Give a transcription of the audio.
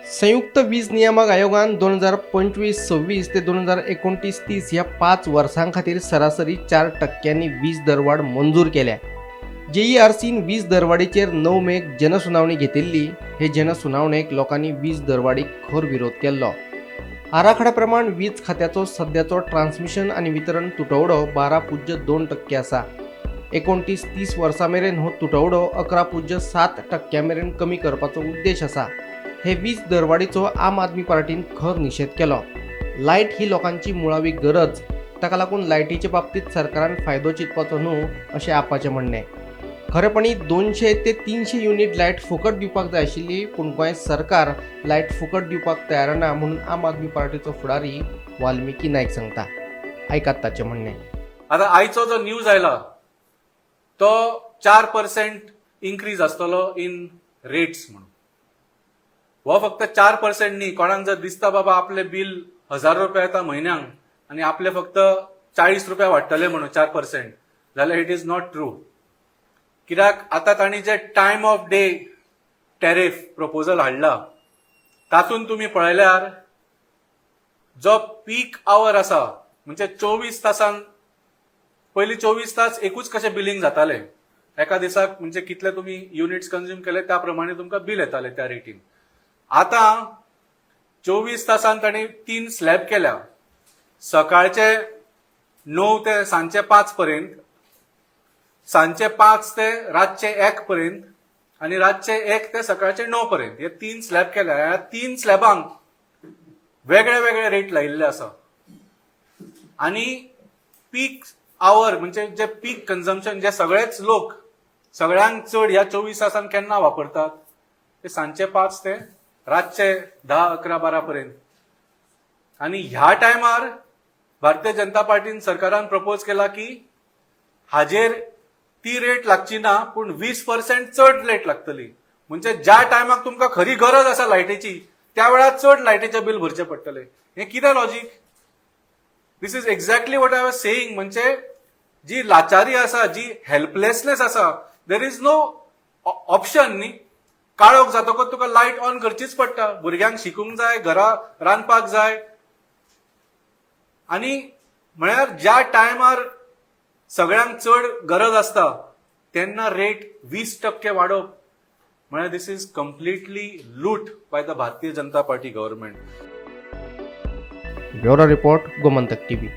संयुक्त वीज नियामक आयोगान 2025-26 ते 2029-30 ह्या 5 वर्सां खातीर सरासरी 4% वीज दरवाड मंजूर केल्या. JERCन वीज दरवाडीचेर 9 मेक जनसुनावणी घेतिल्ली. हे जनसुनावणेक लोकांनी वीज दरवाडीक खर विरोध केल्लो. आराखड्या प्रमाण वीज खात्याचो सद्याचो ट्रान्समिशन आनी वितरण तुटवडो 12.2% आसा. 29-30 वर्सां मेरेन हो तुटवडो 11.7% मेरेन कमी करपाचो उद्देश आसा. हे वीज दरवाडीचो आम आदमी पार्टीन खर निशेध केलो. लायट ही लोकांची मुळावी गरज, ताका लागून लायटीचे बाबतीत सरकारान फायदो चिंतपाचो न्हू अशें आपाचें म्हणणें. खरेपणी 200 ते 300 युनिट लायट फुकट दिवपाक जाय आशिल्ली, पूण गोंय सरकार लायट फुकट दिवपाक तयार ना म्हणून आम आदमी पार्टीचो फुडारी वाल्मिकी नायक सांगता. आयकात ताचें म्हणणें. आता आयचो जो न्यूज आयला तो 4% इन्क्रीज आसतलो इन रेट्स म्हणून. हो फक्त 4% न्ही. कोणाक जर दिसता बाबा आपले बिल 1000 रुपया येता म्हयन्याक आनी आपले फक्त 40 रुपया वाडटले म्हणून 4%, जाल्यार इट इज नॉट ट्रू. कित्याक आतां तांणी जे time of day tariff proposal हाडला तातूंत तुमी पळयल्यार जो पीक आवर आसा म्हणजे 24 तासान पयलीं 24 तास एकूच कशें बिलिंग जातालें. एका दिसाक म्हणजे कितले तुमी युनिट्स कंज्यूम केले त्या प्रमाणे तुमकां बिल येतालें त्या रेटीन. आतां 24 तासान तांणी 3 स्लॅब केल्या. सकाळचे 9 ते सांजचे 5 पर्यंत, सांजचे 5 ते रातचे 1 पर्यंत आनी रातचे 1 ते सकाळचे 9 पर्यंत. हे 3 स्लॅब केल्या. ह्या 3 स्लॅबांक वेगळे वेगळे रेट लायिल्ले आसा. आनी पीक आवर म्हणजे जे पीक कन्झम्पशन जे सगळेच लोक सगळ्यांक चड ह्या 24 तासान केन्ना वापरतात ते सांजचे 5 ते रातचे 10, 11, 12 पर्यंत. आनी ह्या टायमार भारतीय जनता पार्टीन सरकारान प्रपोज केला की हाजेर ती रेट लागची ना, पूण 20% चड रेट लागतली. म्हणजे ज्या टायमाक तुमकां खरी गरज आसा लायटीची त्या वेळार चड लायटीचे बिल भरचे पडटले. हे कितें logic? This is exactly what I was saying. म्हणजे जी लाचारी आसा, जी हेल्पलेसनेस आसा, देर इज नो ऑप्शन न्ही. काळोख जातकच तुका लायट ऑन करचीच पडटा. भुरग्यांक शिकूंक जाय, घरा रांदपाक जाय. आनी म्हळ्यार ज्या टायमार सगळ्यांक चड गरज आसता तेन्ना रेट 20% वाडप म्हळ्यार this is completely loot by the Bharatiya Janata Party government. Bureau report, Gomantak TV.